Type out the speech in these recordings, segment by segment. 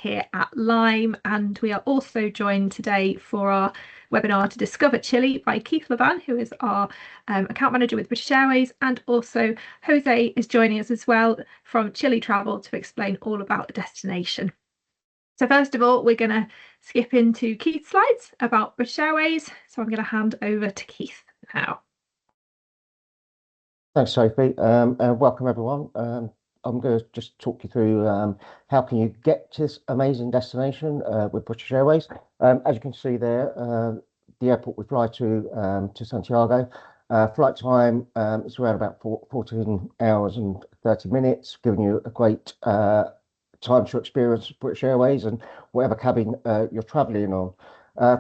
here at Lyme, and we are also joined today for our webinar to Discover Chile by Keith Levan, who is our account manager with British Airways, and also Jose is joining us as well from Chile Travel to explain all about the destination. So first of all, we're going to skip into Keith's slides about British Airways. So I'm going to hand over to Keith now. Thanks, Sophie, and welcome everyone. I'm going to just talk you through how can you get to this amazing destination with British Airways. As you can see there, the airport we fly to Santiago. Flight time is around about 14 hours and 30 minutes, giving you a great time to experience British Airways and whatever cabin you're traveling on.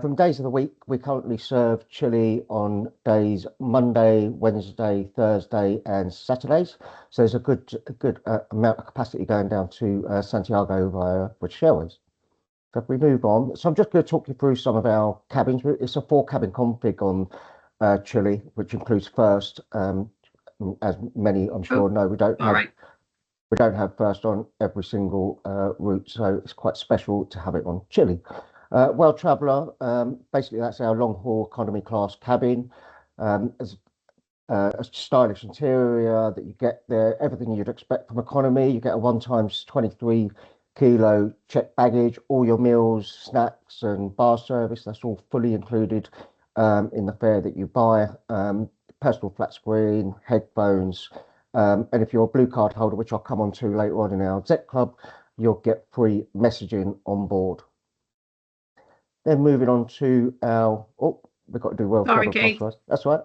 From days of the week, we currently serve Chile on days Monday, Wednesday, Thursday, and Saturdays. So there's a good amount of capacity going down to Santiago via British Airways. So if we move on, so I'm just going to talk you through some of our cabins. It's a 4-cabin config on Chile, which includes first. As many I'm sure know, we don't have first on every single route, so it's quite special to have it on Chile. World Traveller, basically that's our long-haul economy class cabin. As a stylish interior that you get there, everything you'd expect from economy. You get a 1x 23 kilo checked baggage, all your meals, snacks and bar service, that's all fully included in the fare that you buy. Personal flat screen, headphones, and if you're a blue card holder, which I'll come on to later on in our Zet Club, you'll get free messaging on board. Then moving on to our, we've got to do World Traveller Plus first. That's right.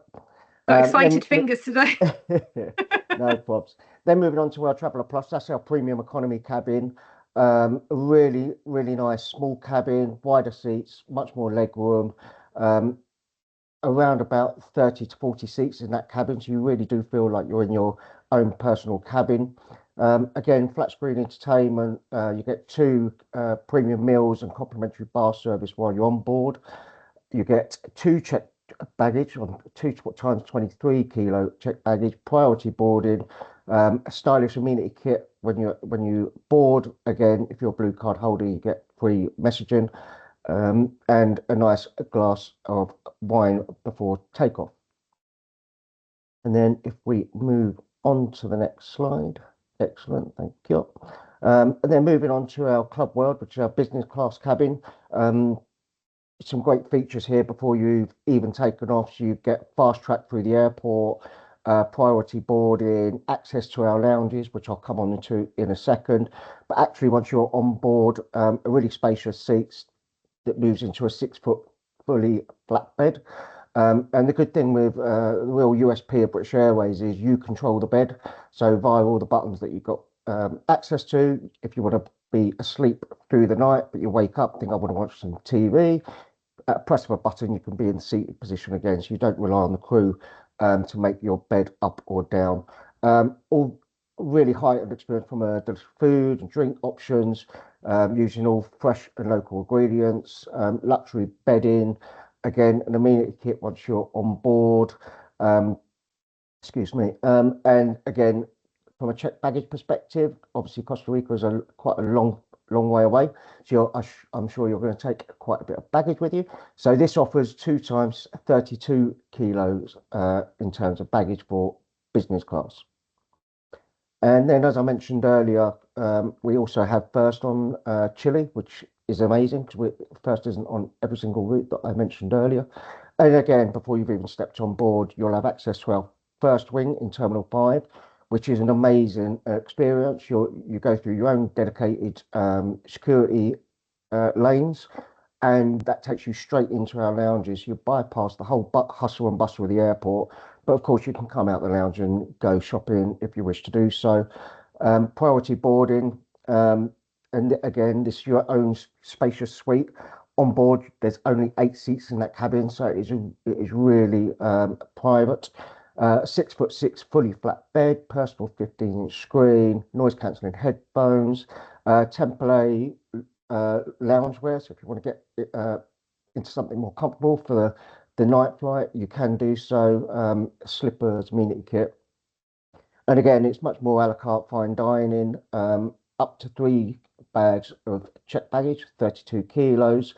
Got excited fingers today. No probs. Then moving on to World Traveller Plus, that's our premium economy cabin. Really, really nice small cabin, wider seats, much more leg room. Around about 30 to 40 seats in that cabin, so you really do feel like you're in your own personal cabin. Again, flat screen entertainment, you get 2 premium meals and complimentary bar service while you're on board. You get 2 checked baggage on 2x 23 kilo checked baggage, priority boarding, a stylish amenity kit when you board. Again, if you're a blue card holder, you get free messaging, and a nice glass of wine before takeoff. And then if we move on to the next slide. Excellent, thank you. And then moving on to our Club World, which is our business class cabin. Some great features here before you've even taken off. So you get fast track through the airport, priority boarding, access to our lounges, which I'll come on to in a second. But actually, once you're on board, a really spacious seats that moves into a 6-foot fully flat bed. And the good thing with the real USP of British Airways is you control the bed. So via all the buttons that you've got access to, if you want to be asleep through the night, but you wake up, think I want to watch some TV, at a press of a button, you can be in the seated position again. So you don't rely on the crew to make your bed up or down. All really high-end experience from the food and drink options, using all fresh and local ingredients, luxury bedding. Again, an amenity kit once you're on board. Excuse me. And again, from a checked baggage perspective, obviously Costa Rica is quite a long way away. So I'm sure you're going to take quite a bit of baggage with you. So this offers 2x 32 kilos in terms of baggage for business class. And then, as I mentioned earlier, we also have first on Chile, which is amazing because first isn't on every single route that I mentioned earlier. And again, before you've even stepped on board, you'll have access to our first wing in Terminal 5, which is an amazing experience. You go through your own dedicated security lanes, and that takes you straight into our lounges. You bypass the whole hustle and bustle of the airport, but of course you can come out the lounge and go shopping if you wish to do so. Priority boarding, and again, this is your own spacious suite. On board, there's only 8 seats in that cabin, so it is really private. 6'6" fully flat bed, personal 15-inch screen, noise cancelling headphones, Temple loungewear. So if you want to get into something more comfortable for the night flight, you can do so. Slippers, amenity kit, and again, it's much more a la carte fine dining. Up to 3 bags of checked baggage, 32 kilos,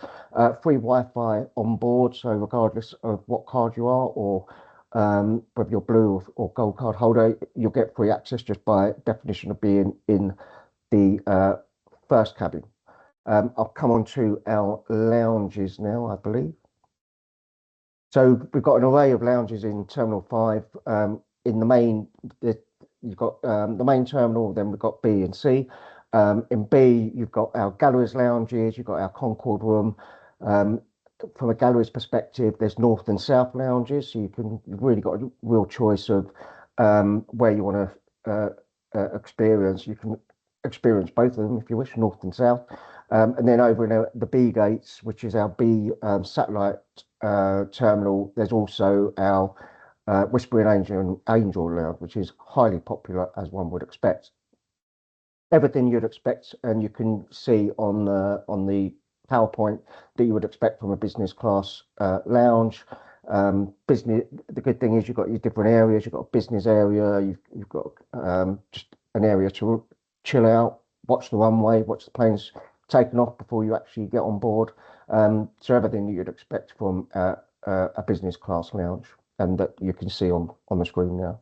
free Wi-Fi on board. So regardless of what card you are or whether you're blue or gold card holder, you'll get free access just by definition of being in the first cabin. I'll come on to our lounges now, I believe. So we've got an array of lounges in Terminal 5. In the main, you've got the main terminal, then we've got B and C. In B, you've got our galleries lounges, you've got our Concord room. From a galleries perspective, there's North and South lounges, so you've really got a real choice of where you want to experience. You can experience both of them if you wish, North and South. And then over in the B gates, which is our B satellite terminal, there's also our Whispering Angel Lounge, which is highly popular, as one would expect. Everything you'd expect, and you can see on the PowerPoint that you would expect from a business class lounge. The good thing is you've got your different areas. You've got a business area. You've got just an area to chill out, watch the runway, watch the planes taken off before you actually get on board. So everything that you'd expect from a business class lounge, and that you can see on the screen now.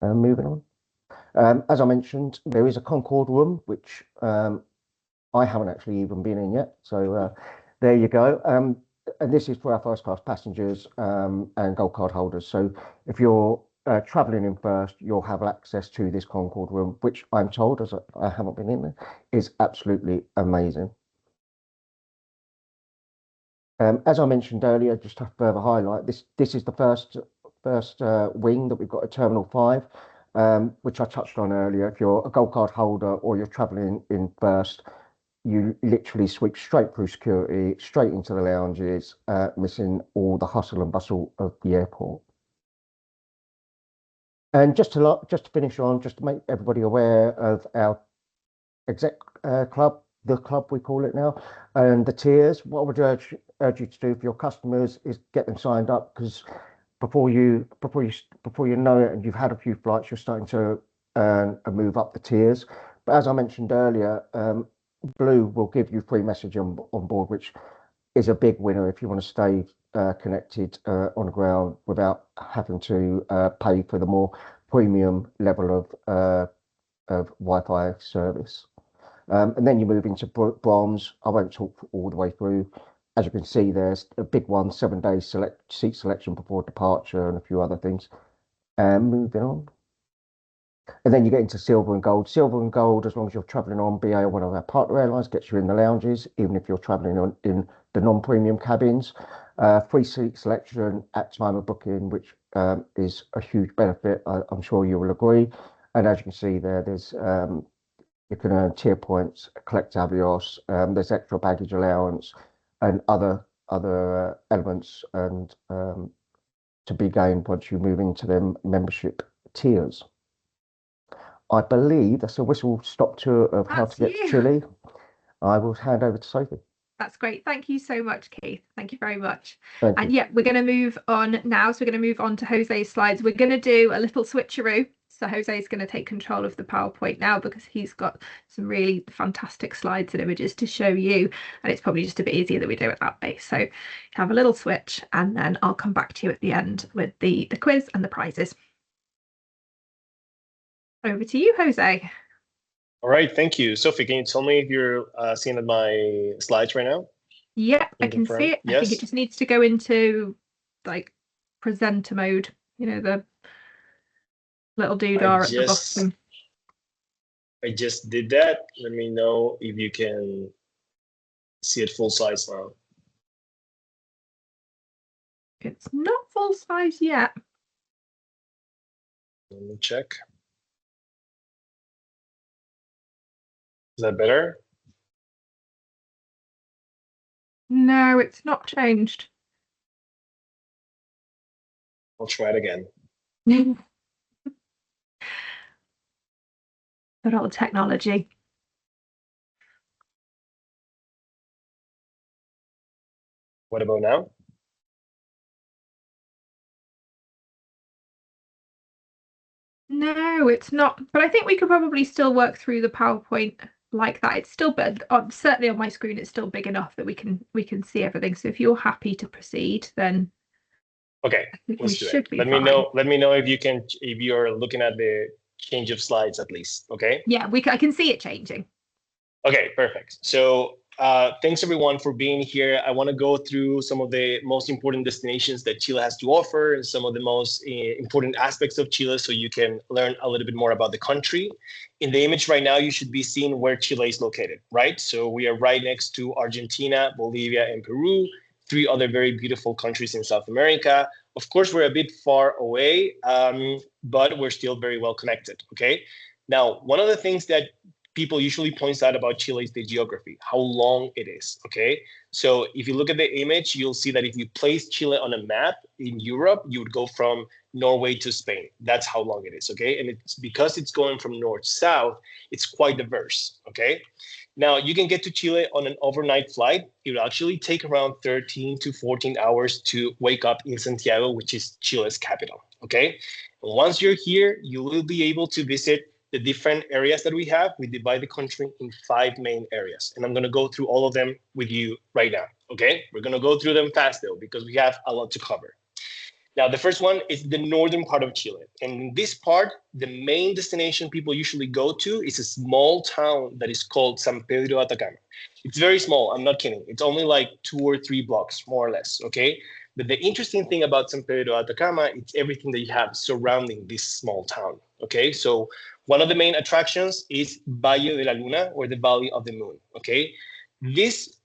Moving on. As I mentioned, there is a Concorde room, which I haven't actually even been in yet. So there you go. And this is for our first class passengers and gold card holders. So if you're traveling in first, you'll have access to this Concorde room, which I'm told, as I haven't been in there, is absolutely amazing. As I mentioned earlier, just to further highlight, this is the first wing that we've got at Terminal 5, which I touched on earlier. If you're a gold card holder or you're traveling in first, you literally sweep straight through security, straight into the lounges, missing all the hustle and bustle of the airport. And just to finish on, just to make everybody aware of our exec club, the club we call it now, and the tiers. What I would urge you to do for your customers is get them signed up, because before you know it, and you've had a few flights, you're starting to move up the tiers. But as I mentioned earlier, Blue will give you free messaging on board, which is a big winner if you want to stay connected on the ground without having to pay for the more premium level of Wi-Fi service. And then you move into bronze. I won't talk all the way through. As you can see, there's a big one, 7 days seat selection before departure, and a few other things. Moving on. And then you get into silver and gold. Silver and gold, as long as you're traveling on BA or one of our partner airlines, gets you in the lounges, even if you're traveling in the non-premium cabins. Free seat selection at time of booking, which is a huge benefit. I'm sure you will agree. And as you can see there, there's you can earn tier points, collect Avios, there's extra baggage allowance and other elements and to be gained once you move into them membership tiers. I believe that's a whistle-stop tour of how to get to Chile. I will hand over to Sophie. That's great. Thank you so much, Keith. Thank you very much. And yeah, we're going to move on now. So we're going to move on to Jose's slides. We're going to do a little switcheroo. So Jose is going to take control of the PowerPoint now, because he's got some really fantastic slides and images to show you. And it's probably just a bit easier that we do it that way. So have a little switch, and then I'll come back to you at the end with the quiz and the prizes. Over to you, Jose. All right, thank you. Sophie, can you tell me if you're seeing my slides right now? Yeah, I can see it. Yes. I think it just needs to go into like presenter mode, you know, the little doodah at the bottom. I just did that. Let me know if you can see it full size now. It's not full size yet. Let me check. Is that better? No, it's not changed. I'll try it again. Good old technology. What about now? No, it's not. But I think we could probably still work through the PowerPoint like that. It's still, but certainly on my screen, it's still big enough that we can see everything. So if you're happy to proceed, then Okay, we let's do should it. be Let me fine. know. Let me know if you're looking at the change of slides at least. Okay. Yeah, I can see it changing. Okay, perfect. So thanks everyone for being here. I want to go through some of the most important destinations that Chile has to offer and some of the most important aspects of Chile so you can learn a little bit more about the country. In the image right now, you should be seeing where Chile is located, right? So we are right next to Argentina, Bolivia, and Peru, three other very beautiful countries in South America. Of course, we're a bit far away, but we're still very well connected, okay? Now, one of the things that people usually points out about Chile is the geography, how long it is, okay? So if you look at the image, you'll see that if you place Chile on a map in Europe, you would go from Norway to Spain. That's how long it is, okay? And it's because it's going from north-south, it's quite diverse, okay? Now, you can get to Chile on an overnight flight. It will actually take around 13 to 14 hours to wake up in Santiago, which is Chile's capital, okay? And once you're here, you will be able to visit the different areas that we have. We divide the country in 5 main areas, and I'm going to go through all of them with you right now, okay? We're going to go through them fast, though, because we have a lot to cover. Now, the first one is the northern part of Chile. And in this part, the main destination people usually go to is a small town that is called San Pedro Atacama. It's very small, I'm not kidding. It's only like 2 or 3 blocks, more or less, okay? But the interesting thing about San Pedro Atacama, it's everything that you have surrounding this small town, okay? So one of the main attractions is Valle de la Luna, or the Valley of the Moon, okay? This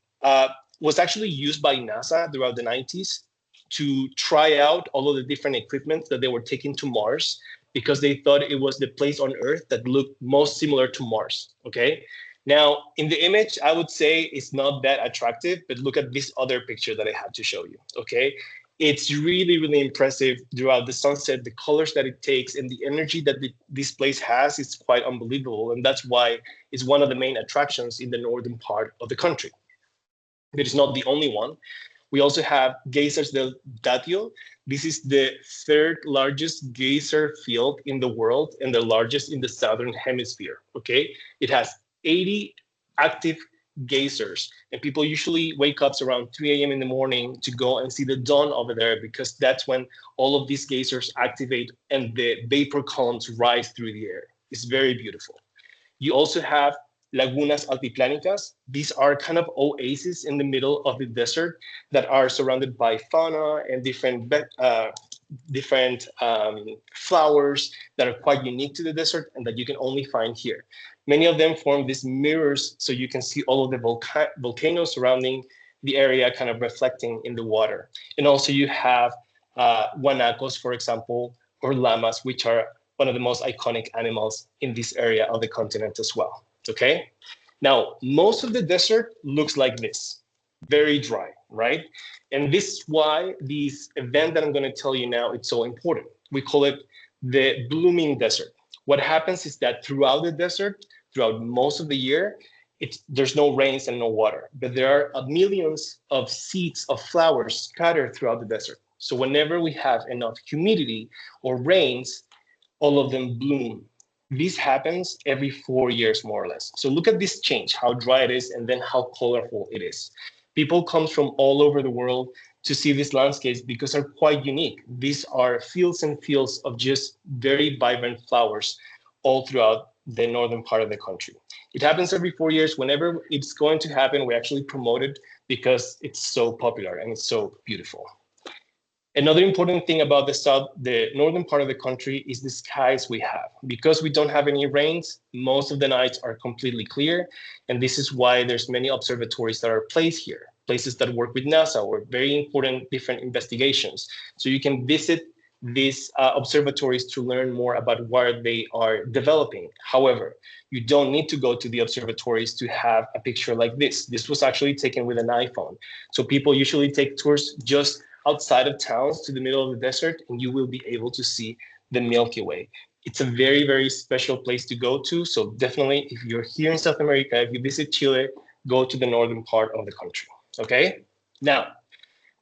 was actually used by NASA throughout the 90s to try out all of the different equipment that they were taking to Mars because they thought it was the place on Earth that looked most similar to Mars, okay? Now, in the image, I would say it's not that attractive, but look at this other picture that I have to show you, okay? It's really, really impressive throughout the sunset, the colors that it takes and the energy that this place has is quite unbelievable. And that's why it's one of the main attractions in the northern part of the country. But it's not the only one. We also have Geysers del Datio. This is the 3rd largest geyser field in the world and the largest in the southern hemisphere, okay? It has 80 active geysers, and people usually wake up around 3 a.m. in the morning to go and see the dawn over there because that's when all of these geysers activate and the vapor columns rise through the air. It's very beautiful. You also have lagunas altiplánicas. These are kind of oases in the middle of the desert that are surrounded by fauna and different flowers that are quite unique to the desert and that you can only find here. Many of them form these mirrors so you can see all of the volcanoes surrounding the area kind of reflecting in the water. And also you have guanacos, for example, or llamas, which are one of the most iconic animals in this area of the continent as well, okay? Now, most of the desert looks like this, very dry, right? And this is why this event that I'm gonna tell you now, it's so important. We call it the blooming desert. What happens is that throughout the desert, throughout most of the year, there's no rains and no water, but there are millions of seeds of flowers scattered throughout the desert. So whenever we have enough humidity or rains, all of them bloom. This happens every 4 years, more or less. So look at this change, how dry it is, and then how colorful it is. People come from all over the world to see these landscapes because they're quite unique. These are fields and fields of just very vibrant flowers all throughout the northern part of the country. It happens every 4 years. Whenever it's going to happen, we actually promote it because it's so popular and it's so beautiful. Another important thing about the northern part of the country is the skies we have. Because we don't have any rains, most of the nights are completely clear. And this is why there's many observatories that are placed here, places that work with NASA or very important different investigations. So you can visit these observatories to learn more about what they are developing. However, you don't need to go to the observatories to have a picture like this. This was actually taken with an iPhone. So people usually take tours just outside of towns to the middle of the desert, and you will be able to see the Milky Way. It's a very, very special place to go to. So definitely, if you're here in South America, if you visit Chile, go to the northern part of the country, okay? Now,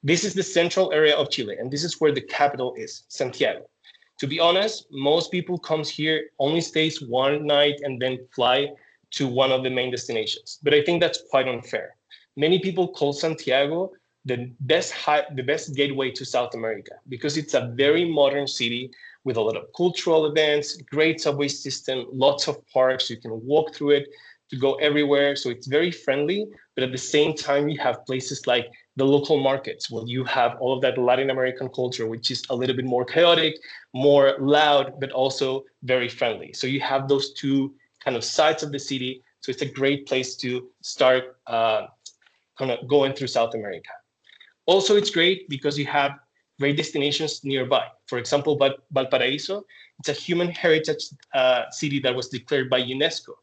this is the central area of Chile, and this is where the capital is, Santiago. To be honest, most people comes here, only stays one night, and then fly to one of the main destinations. But I think that's quite unfair. Many people call Santiago the best gateway to South America because it's a very modern city with a lot of cultural events, great subway system, lots of parks. You can walk through it to go everywhere. So it's very friendly, but at the same time, you have places like the local markets where you have all of that Latin American culture, which is a little bit more chaotic, more loud, but also very friendly. So you have those two kind of sides of the city. So it's a great place to start kind of going through South America. Also, it's great because you have great destinations nearby. For example, Valparaiso, it's a human heritage city that was declared by UNESCO.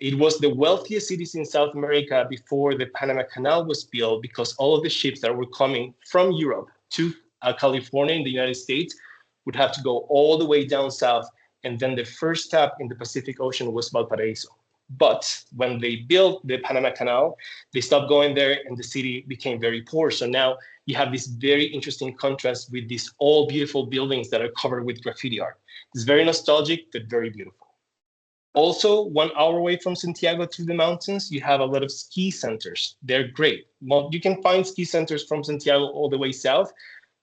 It was the wealthiest cities in South America before the Panama Canal was built because all of the ships that were coming from Europe to California in the United States would have to go all the way down south. And then the first stop in the Pacific Ocean was Valparaiso. But when they built the Panama Canal, they stopped going there and the city became very poor. So now you have this very interesting contrast with these all beautiful buildings that are covered with graffiti art. It's very nostalgic, but very beautiful. Also, 1 hour away from Santiago through the mountains, you have a lot of ski centers. They're great. Well, you can find ski centers from Santiago all the way south,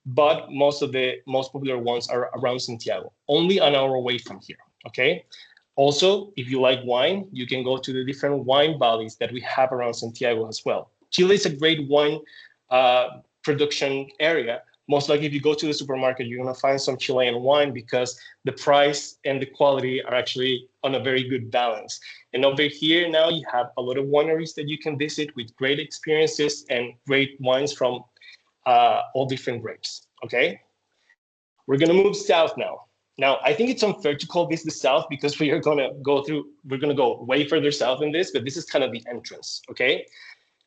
but most of the most popular ones are around Santiago, only an hour away from here, okay? Also, if you like wine, you can go to the different wine valleys that we have around Santiago as well. Chile is a great wine production area. Most likely, if you go to the supermarket, you're going to find some Chilean wine because the price and the quality are actually on a very good balance. And over here now, you have a lot of wineries that you can visit with great experiences and great wines from all different grapes. Okay, we're going to move south now. Now, I think it's unfair to call this the South because we're going to go way further south than this, but this is kind of the entrance, okay?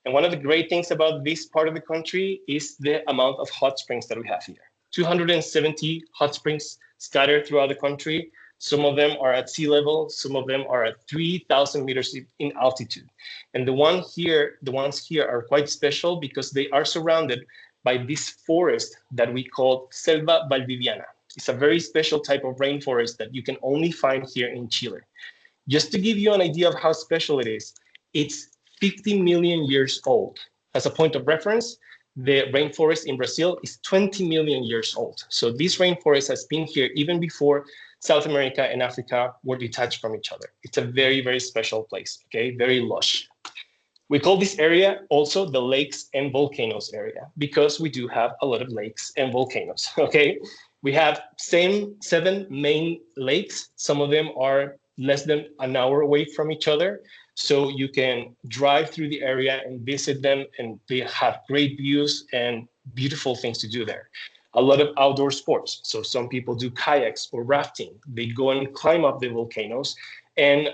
And one of the great things about this part of the country is the amount of hot springs that we have here. 270 hot springs scattered throughout the country. Some of them are at sea level, some of them are at 3,000 meters in altitude. And the ones here are quite special because they are surrounded by this forest that we call Selva Valdiviana. It's a very special type of rainforest that you can only find here in Chile. Just to give you an idea of how special it is, it's 50 million years old. As a point of reference, the rainforest in Brazil is 20 million years old. So this rainforest has been here even before South America and Africa were detached from each other. It's a very, very special place, okay? Very lush. We call this area also the lakes and volcanoes area because we do have a lot of lakes and volcanoes, okay? We have 7 main lakes. Some of them are less than an hour away from each other. So you can drive through the area and visit them, and they have great views and beautiful things to do there. A lot of outdoor sports. So some people do kayaks or rafting. They go and climb up the volcanoes. And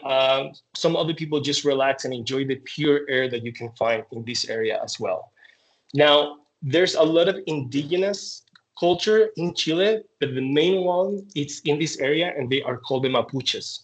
some other people just relax and enjoy the pure air that you can find in this area as well. Now, there's a lot of indigenous culture in Chile, but the main one is in this area, and they are called the Mapuches.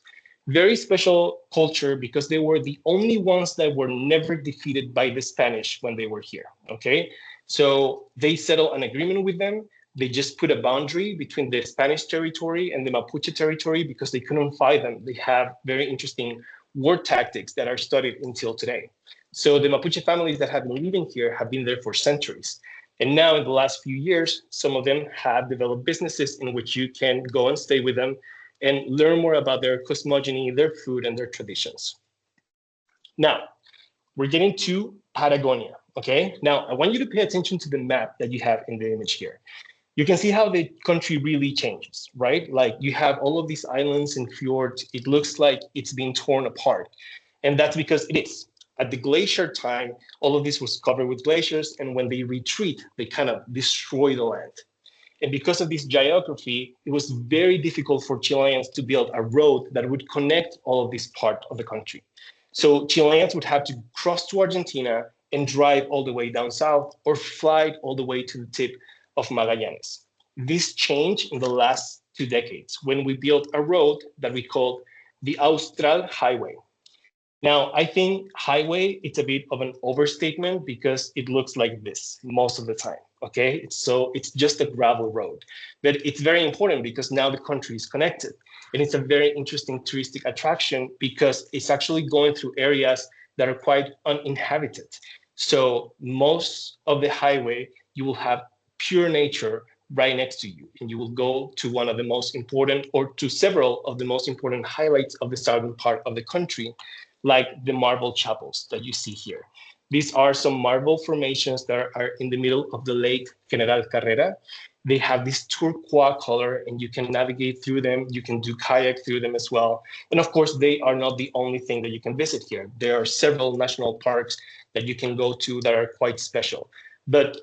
Very special culture because they were the only ones that were never defeated by the Spanish when they were here, okay? So they settled an agreement with them. They just put a boundary between the Spanish territory and the Mapuche territory because they couldn't fight them. They have very interesting war tactics that are studied until today. So the Mapuche families that have been living here have been there for centuries. And now in the last few years, some of them have developed businesses in which you can go and stay with them and learn more about their cosmogony, their food, and their traditions. Now, we're getting to Patagonia, okay? Now, I want you to pay attention to the map that you have in the image here. You can see how the country really changes, right? Like you have all of these islands and fjords. It looks like it's being torn apart. And that's because it is. At the glacier time, all of this was covered with glaciers. And when they retreat, they kind of destroy the land. And because of this geography, it was very difficult for Chileans to build a road that would connect all of this part of the country. So Chileans would have to cross to Argentina and drive all the way down south or fly all the way to the tip of Magallanes. This changed in the last 2 decades when we built a road that we called the Austral Highway. Now, I think highway, it's a bit of an overstatement because it looks like this most of the time, okay? So it's just a gravel road, but it's very important because now the country is connected. And it's a very interesting touristic attraction because it's actually going through areas that are quite uninhabited. So most of the highway, you will have pure nature right next to you, and you will go to one of the most important, or to several of the most important highlights of the southern part of the country, like the marble chapels that you see here. These are some marble formations that are in the middle of the lake General Carrera. They have this turquoise color, and you can navigate through them. You can do kayak through them as well. And of course, they are not the only thing that you can visit here. There are several national parks that you can go to that are quite special. But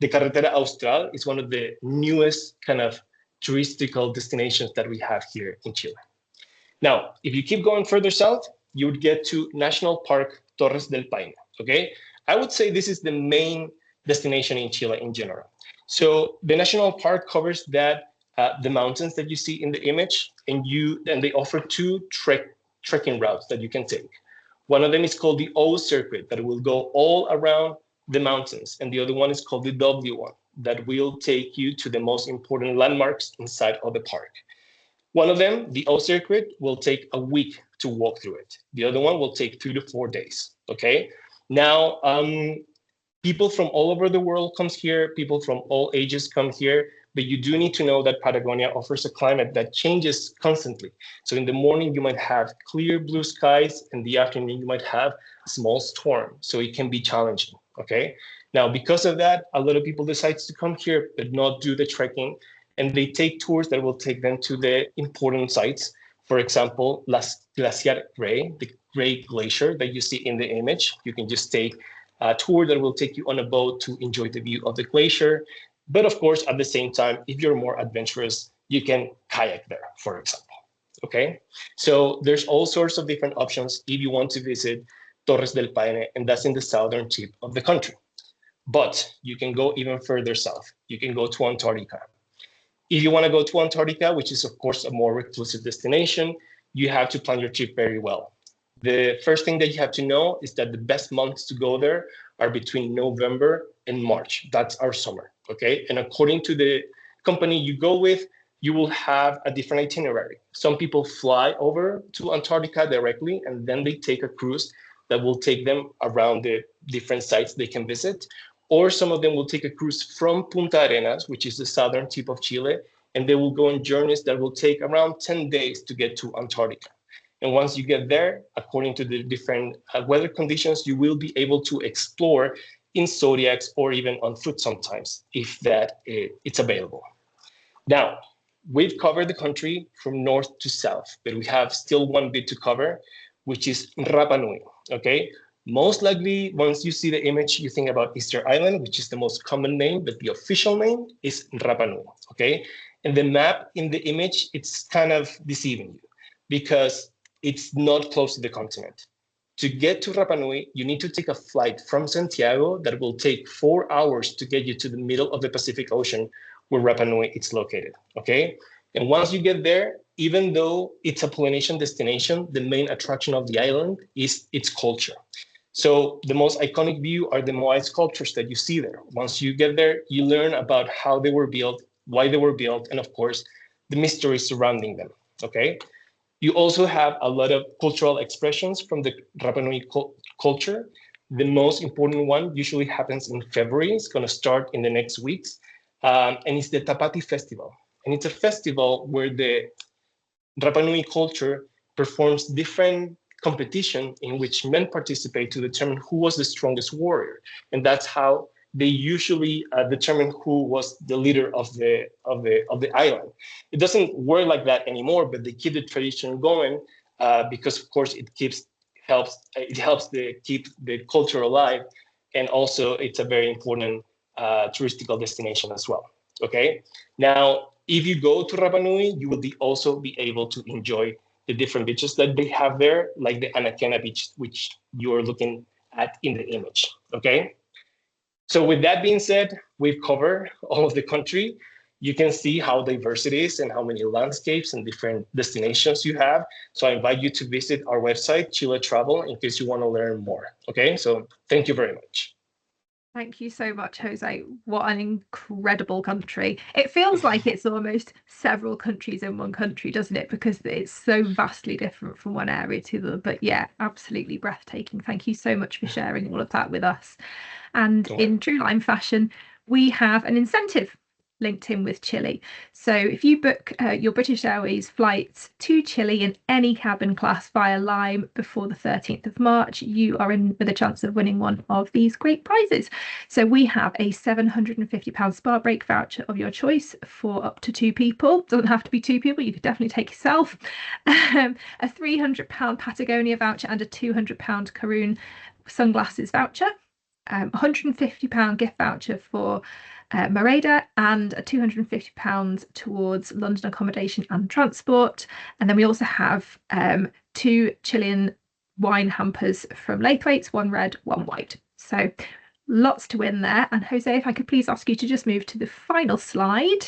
the Carretera Austral is one of the newest kind of touristical destinations that we have here in Chile. Now, if you keep going further south, you would get to National Park Torres del Paine, okay? I would say this is the main destination in Chile in general. So the national park covers that, the mountains that you see in the image, and they offer two trekking routes that you can take. One of them is called the O circuit that will go all around the mountains, and the other one is called the W one that will take you to the most important landmarks inside of the park. One of them, the O circuit, will take a week to walk through it. The other one will take 3 to 4 days. Okay. Now, people from all over the world comes here. People from all ages come here. But you do need to know that Patagonia offers a climate that changes constantly. So in the morning, you might have clear blue skies. In the afternoon, you might have a small storm. So it can be challenging. Okay. Now, because of that, a lot of people decide to come here, but not do the trekking. And they take tours that will take them to the important sites. For example, Glaciar Grey, the Grey Glacier that you see in the image. You can just take a tour that will take you on a boat to enjoy the view of the glacier. But of course, at the same time, if you're more adventurous, you can kayak there, for example. Okay, so there's all sorts of different options if you want to visit Torres del Paine, and that's in the southern tip of the country. But you can go even further south. You can go to Antarctica. If you want to go to Antarctica, which is, of course, a more reclusive destination, you have to plan your trip very well. The first thing that you have to know is that the best months to go there are between November and March. That's our summer, okay? And according to the company you go with, you will have a different itinerary. Some people fly over to Antarctica directly, and then they take a cruise that will take them around the different sites they can visit. Or some of them will take a cruise from Punta Arenas, which is the southern tip of Chile, and they will go on journeys that will take around 10 days to get to Antarctica. And once you get there, according to the different weather conditions, you will be able to explore in zodiacs or even on foot sometimes, if it's available. Now, we've covered the country from north to south, but we have still one bit to cover, which is Rapa Nui, okay? Most likely, once you see the image, you think about Easter Island, which is the most common name, but the official name is Rapa Nui, okay? And the map in the image, it's kind of deceiving you because it's not close to the continent. To get to Rapa Nui, you need to take a flight from Santiago that will take 4 hours to get you to the middle of the Pacific Ocean where Rapa Nui is located, okay? And once you get there, even though it's a Polynesian destination, the main attraction of the island is its culture. So the most iconic view are the Moai sculptures that you see there. Once you get there, you learn about how they were built, why they were built, and of course, the mystery surrounding them, okay? You also have a lot of cultural expressions from the Rapa Nui culture. The most important one usually happens in February. It's gonna start in the next weeks. And it's the Tapati Festival. And it's a festival where the Rapa Nui culture performs different competition in which men participate to determine who was the strongest warrior, and that's how they usually determine who was the leader of the island. It doesn't work like that anymore, but they keep the tradition going because, of course, it helps to keep the culture alive, and also it's a very important touristical destination as well. Okay, now if you go to Rapa Nui, you will also be able to enjoy the different beaches that they have there, like the Anakena beach, which you're looking at in the image, okay? So with that being said, we've covered all of the country. You can see how diverse it is and how many landscapes and different destinations you have. So I invite you to visit our website, Chile Travel, in case you want to learn more, okay? So thank you very much. Thank you so much, Jose. What an incredible country. It feels like it's almost several countries in one country, doesn't it? Because it's so vastly different from one area to the other. But yeah, absolutely breathtaking. Thank you so much for sharing all of that with us. And in true Lime fashion, we have an incentive linked in with Chile. So if you book your British Airways flights to Chile in any cabin class via Lime before the 13th of March, you are in with a chance of winning one of these great prizes. So we have a £750 spa break voucher of your choice for up to 2 people. Doesn't have to be 2 people, you could definitely take yourself. A £300 Patagonia voucher and a £200 Karun sunglasses voucher. £150 gift voucher for Merida and a £250 towards London accommodation and transport. And then we also have 2 Chilean wine hampers from Laithwaite's, 1 red, 1 white. So lots to win there. And Jose, if I could please ask you to just move to the final slide.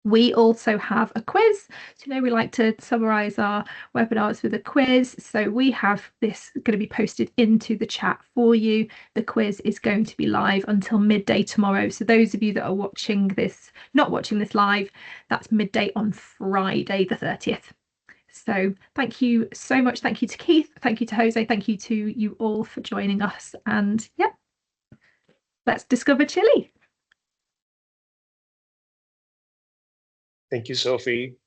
We also have a quiz. So you know we like to summarise our webinars with a quiz. So we have this going to be posted into the chat for you. The quiz is going to be live until midday tomorrow. So those of you that are watching this, not watching this live, that's midday on Friday the 30th. So thank you so much. Thank you to Keith. Thank you to Jose. Thank you to you all for joining us. And yeah, let's discover Chile. Thank you, Sophie.